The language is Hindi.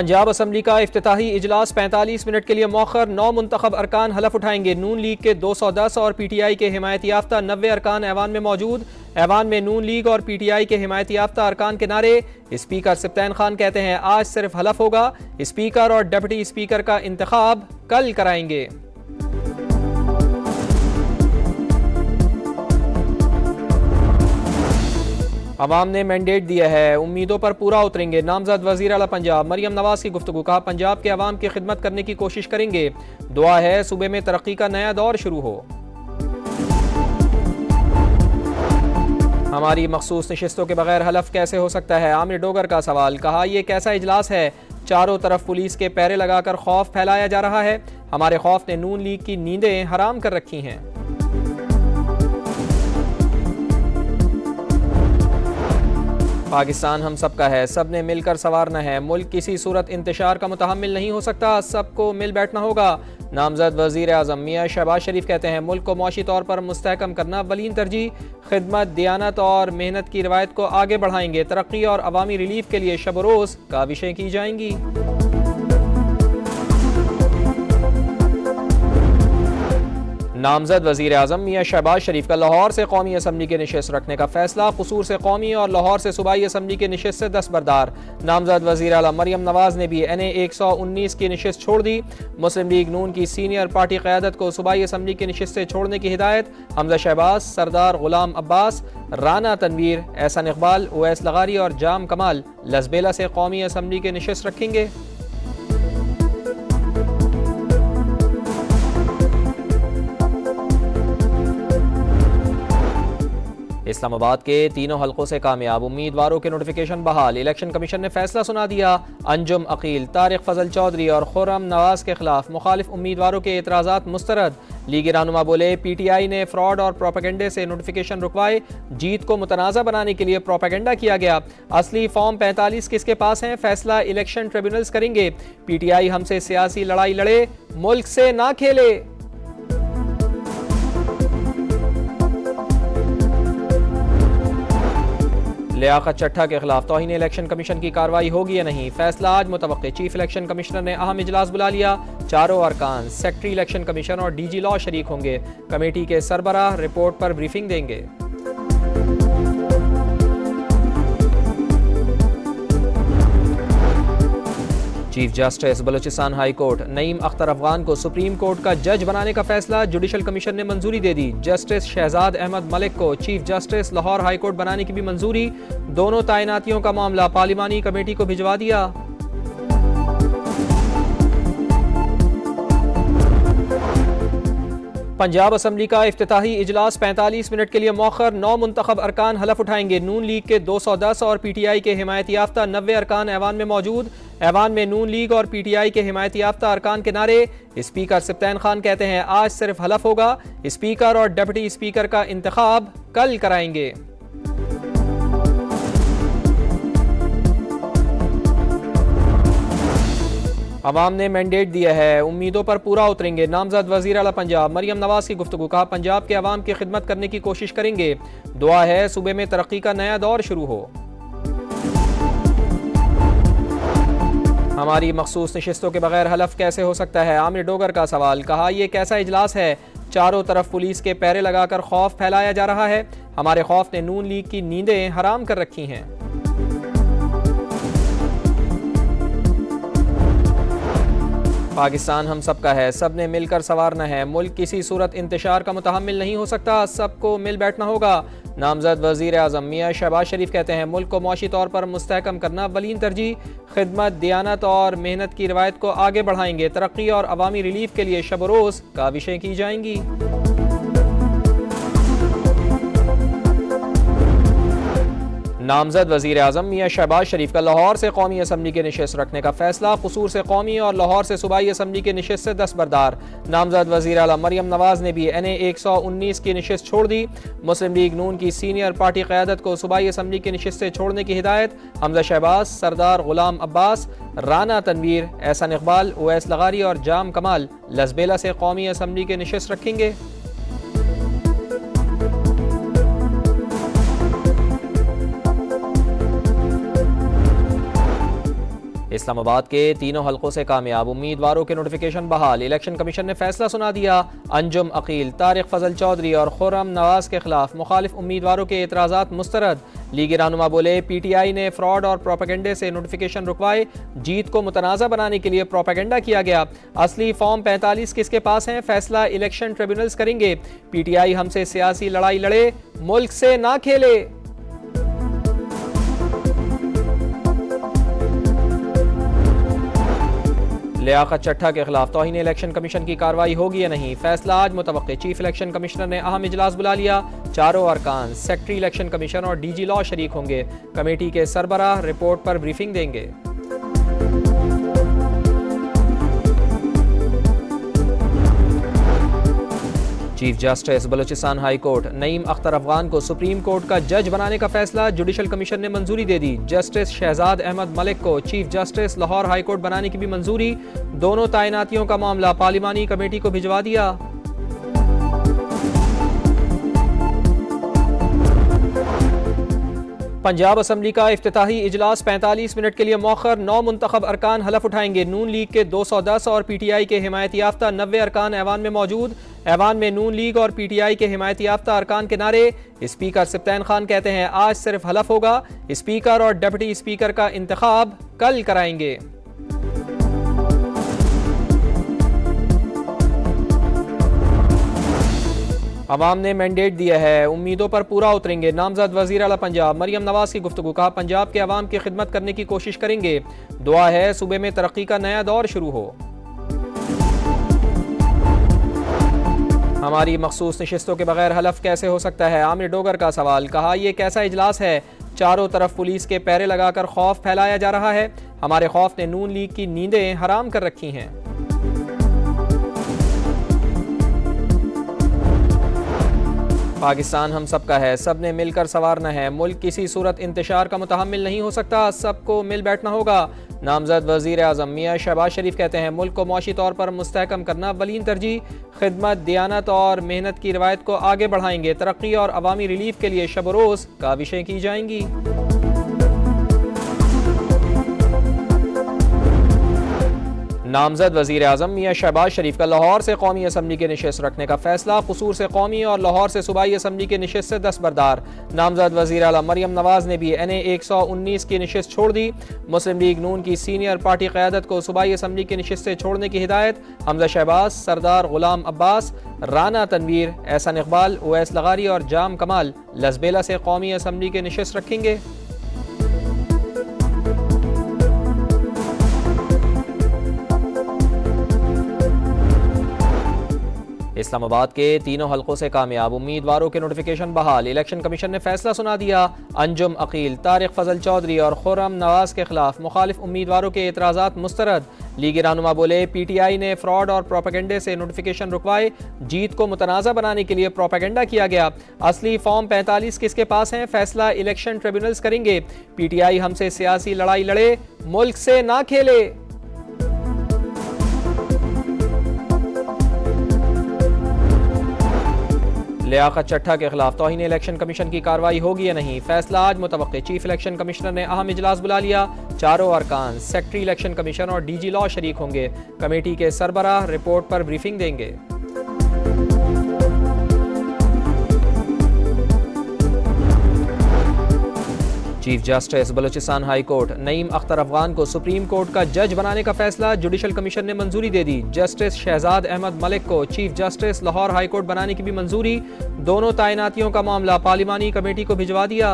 पंजाब असम्बली का इफ्तिताही इजलास 45 मिनट के लिए मौखर। 9 मुंतखब अरकान हलफ उठाएंगे। नून लीग के 210 और PTI के हिमायत याफ्ता 90 अरकान ऐवान में मौजूद। ऐवान में नून लीग और PTI के हिमायत याफ्ता अरकान के नारे। स्पीकर सिप्तान खान कहते हैं आज सिर्फ हलफ होगा, स्पीकर और डिप्टी स्पीकर का इंतखाब कल कराएंगे। अवाम ने मैंडेट दिया है, उम्मीदों पर पूरा उतरेंगे। नामजद वजीर आला पंजाब मरियम नवाज की गुफ्तगू। कहा पंजाब के अवाम की खिदमत करने की कोशिश करेंगे। दुआ है सूबे में तरक्की का नया दौर शुरू हो। हमारी मखसूस नशिस्तों के बगैर हलफ कैसे हो सकता है, आमिर डोगर का सवाल। कहा यह कैसा इजलास है, चारों तरफ पुलिस के पैरे लगाकर खौफ फैलाया जा रहा है। हमारे खौफ ने नून लीग की नींदें हराम कर रखी हैं। पाकिस्तान हम सबका है, सब ने मिलकर संवारना है। मुल्क किसी सूरत इंतशार का मुतहम्मिल नहीं हो सकता, सबको मिल बैठना होगा। नामजद वजीर आज़म मियाँ शहबाज शरीफ कहते हैं मुल्क को मौशी तौर पर मुस्तहकम करना अव्वलीन तरजीह। खिदमत, दियानत और मेहनत की रवायत को आगे बढ़ाएंगे। तरक्की और अवामी रिलीफ के लिए शब रोज़ काविशें की जाएंगी। नामजद वजीर आज़म मियाँ शहबाज शरीफ का लाहौर से कौमी असम्बली के नशिस्त रखने का फैसला। कसूर से कौमी और लाहौर से सूबाई असम्बली के नशिस्त से दस्तबरदार। नामजद वजीर आला मरियम नवाज ने भी NA 119 की नशिस्त छोड़ दी। मुस्लिम लीग नून की सीनियर पार्टी क़यादत को सूबाई असम्बली की नशिस्त से छोड़ने की हिदायत। हमजा शहबाज, सरदार गुलाम अब्बास, राना तनवीर, एहसन इकबाल, उवैस लगारी और जाम कमाल लसबेला से कौमी असम्बली के नशिस्त रखेंगे। इस्लामाबाद के तीनों हलकों से कामयाब उम्मीदवारों के नोटिफिकेशन बहाल। इलेक्शन कमीशन ने फैसला सुना दिया। अंजुम अकील, तारिक फजल चौधरी और खुर्रम नवाज के खिलाफ मुखालिफ उम्मीदवारों के एतराज़ात मुस्तरद। लीगी रहनुमा बोले PTI ने फ्रॉड और प्रोपेगेंडे से नोटिफिकेशन रुकवाए। जीत को मुतनाज़ा बनाने के लिए प्रोपेगेंडा किया गया। असली फॉर्म 45 किसके पास हैं, फैसला इलेक्शन ट्रिब्यूनल्स करेंगे। PTI हमसे सियासी लड़ाई लड़े, मुल्क से ना खेले। लियाकत चट्टा के खिलाफ तौहीन इलेक्शन कमीशन की कार्रवाई होगी या नहीं, फैसला आज मुतवक्के। चीफ इलेक्शन कमिश्नर ने अहम इजलास बुला लिया। चारों अरकान, सेक्रेटरी इलेक्शन कमीशन और DG लॉ शरीक होंगे। कमेटी के सरबराह रिपोर्ट पर ब्रीफिंग देंगे। Chief justice Balochistan high court Naeem Akhtar Afghan को सुप्रीम कोर्ट का जज बनाने का फैसला जुडिशल कमीशन ने मंजूरी दे दी। जस्टिस शहजाद अहमद मलिक को chief justice Lahore high court बनाने की भी मंजूरी। दोनों तैनातियों का मामला पार्लिमानी कमेटी को भिजवा दिया। पंजाब असम्बली का इफ्तिताही इजलास 45 मिनट के लिए मौखर। 9 मुंतखब अरकान हलफ उठाएंगे। नून लीग के 210 और PTI के हिमायत याफ्ता 90 अरकान ऐवान में मौजूद। ऐवान में नून लीग और PTI के हिमायत याफ्ता अरकान के नारे। स्पीकर सिप्तान खान कहते हैं आज सिर्फ हलफ होगा, स्पीकर और डिप्टी स्पीकर का इंतखाब कल कराएंगे। अवाम ने मैंडेट दिया है, उम्मीदों पर पूरा उतरेंगे। नामजद वजीर आला पंजाब मरियम नवाज की गुफ्तगू। कहा पंजाब के अवाम की खिदमत करने की कोशिश करेंगे। दुआ है सूबे में तरक्की का नया दौर शुरू हो। हमारी मखसूस नशिस्तों के बगैर हलफ कैसे हो सकता है, आमिर डोगर का सवाल। कहा यह कैसा इजलास है, चारों तरफ पुलिस के पैरे लगाकर खौफ फैलाया जा रहा है। हमारे खौफ ने नून लीग की नींदें हराम कर रखी हैं। पाकिस्तान हम सबका है, सब ने मिलकर संवारना है। मुल्क किसी सूरत इंतशार का मुतहम्मिल नहीं हो सकता, सबको मिल बैठना होगा। नामजद वजीर आज़म मियाँ शहबाज शरीफ कहते हैं मुल्क को मौशी तौर पर मुस्तहकम करना अव्वलीन तरजीह। खिदमत, दियानत और मेहनत की रवायत को आगे बढ़ाएंगे। तरक्की और अवामी रिलीफ के लिए शब रोज़ काविशें की जाएंगी। नामजद वजीर आज़म मियाँ शहबाज शरीफ का लाहौर से कौमी असम्बली के नशिस्त रखने का फैसला। कसूर से कौमी और लाहौर से सूबाई असम्बली के नशिस्त से दस्तबरदार। नामजद वजीर आला मरियम नवाज ने भी NA 119 की नशिस्त छोड़ दी। मुस्लिम लीग नून की सीनियर पार्टी क़यादत को सूबाई असम्बली की नशिस्त से छोड़ने की हिदायत। हमजा शहबाज, सरदार गुलाम अब्बास, राना तनवीर, एहसन इकबाल, उवैस लगारी और जाम कमाल लसबेला से कौमी असम्बली के नशिस्त रखेंगे। इस्लामाबाद के तीनों हलकों से कामयाब उम्मीदवारों के नोटिफिकेशन बहाल। इलेक्शन कमीशन ने फैसला सुना दिया। अंजुम अकील, तारिक फजल चौधरी और खुर्रम नवाज के खिलाफ मुखालिफ उम्मीदवारों के एतराज़ात मुस्तरद। लीगी रहनुमा बोले, PTI ने फ्रॉड और प्रोपेगेंडे से नोटिफिकेशन रुकवाए। जीत को मुतनाज़ा बनाने के लिए प्रोपेगेंडा किया गया। असली फॉर्म 45 किसके पास हैं, फैसला इलेक्शन ट्रिब्यूनल्स करेंगे। PTI हमसे सियासी लड़ाई लड़े, मुल्क से ना खेले। लियाकत चट्टा के खिलाफ तौहीन इलेक्शन कमीशन की कार्रवाई होगी या नहीं, फैसला आज मुतवक्के। चीफ इलेक्शन कमिश्नर ने अहम इजलास बुला लिया। चारों अरकान, सेक्रेटरी इलेक्शन कमीशन और DG लॉ शरीक होंगे। कमेटी के सरबराह रिपोर्ट पर ब्रीफिंग देंगे। Chief justice Balochistan high court Naeem Akhtar Afghan को सुप्रीम कोर्ट का जज बनाने का फैसला जुडिशल कमीशन ने मंजूरी दे दी। जस्टिस शहजाद अहमद मलिक को chief justice Lahore high court बनाने की भी मंजूरी। दोनों तैनातियों का मामला पार्लिमानी कमेटी को भिजवा दिया। पंजाब असम्बली का इफ्तिताही इजलास 45 मिनट के लिए मौखर। 9 मुंतखब अरकान हलफ उठाएंगे। नून लीग के 210 और PTI के हिमायत याफ्ता 90 अरकान ऐवान में मौजूद। ऐवान में नून लीग और PTI के हिमायत याफ्ता अरकान के नारे। स्पीकर सिप्तैन खान कहते हैं आज सिर्फ हलफ होगा, स्पीकर और डिप्टी स्पीकर का इंतखाब कल कराएंगे। अवाम ने मैंडेट दिया है, उम्मीदों पर पूरा उतरेंगे। नामजद वजीर आला पंजाब मरियम नवाज की गुफ्तगू, कहा पंजाब के अवाम की खिदमत करने की कोशिश करेंगे। दुआ है सूबे में तरक्की का नया दौर शुरू हो। हमारी मखसूस नशिस्तों के बगैर हलफ कैसे हो सकता है, आमिर डोगर का सवाल। कहा यह कैसा इजलास है, चारों तरफ पुलिस के पैरे लगाकर खौफ फैलाया जा रहा है। हमारे खौफ ने नून लीग की नींदें हराम कर रखी हैं। पाकिस्तान हम सबका है, सब ने मिलकर संवारना है। मुल्क किसी सूरत इंतशार का मुतहम्मिल नहीं हो सकता, सबको मिल बैठना होगा। नामजद वजीर आज़म मियाँ शहबाज शरीफ कहते हैं मुल्क को मुआशी तौर पर मुस्तहकम करना अव्वलीन तरजीह। खिदमत, दियानत और मेहनत की रवायत को आगे बढ़ाएंगे। तरक्की और अवामी रिलीफ के लिए शब रोज़ काविशें की जाएंगी। नामजद वजीर आज़म मियाँ शहबाज शरीफ का लाहौर से कौमी असम्बली के नशिस्त रखने का फैसला। कसूर से कौमी और लाहौर से सूबाई असम्बली के नशिस्त से दस्तबरदार। नामजद वजीर आला मरियम नवाज ने भी NA 119 की नशिस्त छोड़ दी। मुस्लिम लीग नून की सीनियर पार्टी क़यादत को सूबाई असम्बली की नशिस्त से छोड़ने की हिदायत। हमजा शहबाज, सरदार गुलाम अब्बास, राना तनवीर, एहसन इकबाल, उवैस लगारी और जाम कमाल लसबेला से कौमी असम्बली के नशिस्त रखेंगे। इस्लामाबाद के तीनों हलकों से कामयाब उम्मीदवारों के नोटिफिकेशन बहाल। इलेक्शन कमीशन ने फैसला सुना दिया। अंजुम अकील, तारिक फजल चौधरी और खुर्रम नवाज के खिलाफ मुखालिफ उम्मीदवारों के एतराज़ात मुस्तरद। लीगी रहनुमा बोले, PTI ने फ्रॉड और प्रोपेगेंडे से नोटिफिकेशन रुकवाए। जीत को मुतनाज़ा बनाने के लिए प्रोपेगेंडा किया गया। असली फॉर्म 45 किसके पास हैं, फैसला इलेक्शन ट्रिब्यूनल्स करेंगे। PTI हमसे सियासी लड़ाई लड़े, मुल्क से ना खेले। लियाकत चट्टा के खिलाफ तौहीन इलेक्शन कमीशन की कार्रवाई होगी या नहीं, फैसला आज मुतवक्के। चीफ इलेक्शन कमिश्नर ने अहम इजलास बुला लिया। चारों अरकान, सेक्रेटरी इलेक्शन कमीशन और DG लॉ शरीक होंगे। कमेटी के सरबराह रिपोर्ट पर ब्रीफिंग देंगे। Chief justice Balochistan high court Naeem Akhtar Afghan को सुप्रीम कोर्ट का जज बनाने का फैसला। जुडिशल कमीशन ने मंजूरी दे दी। जस्टिस शहजाद अहमद मलिक को chief justice Lahore high court बनाने की भी मंजूरी। दोनों तैनातियों का मामला पार्लिमानी कमेटी को भिजवा दिया।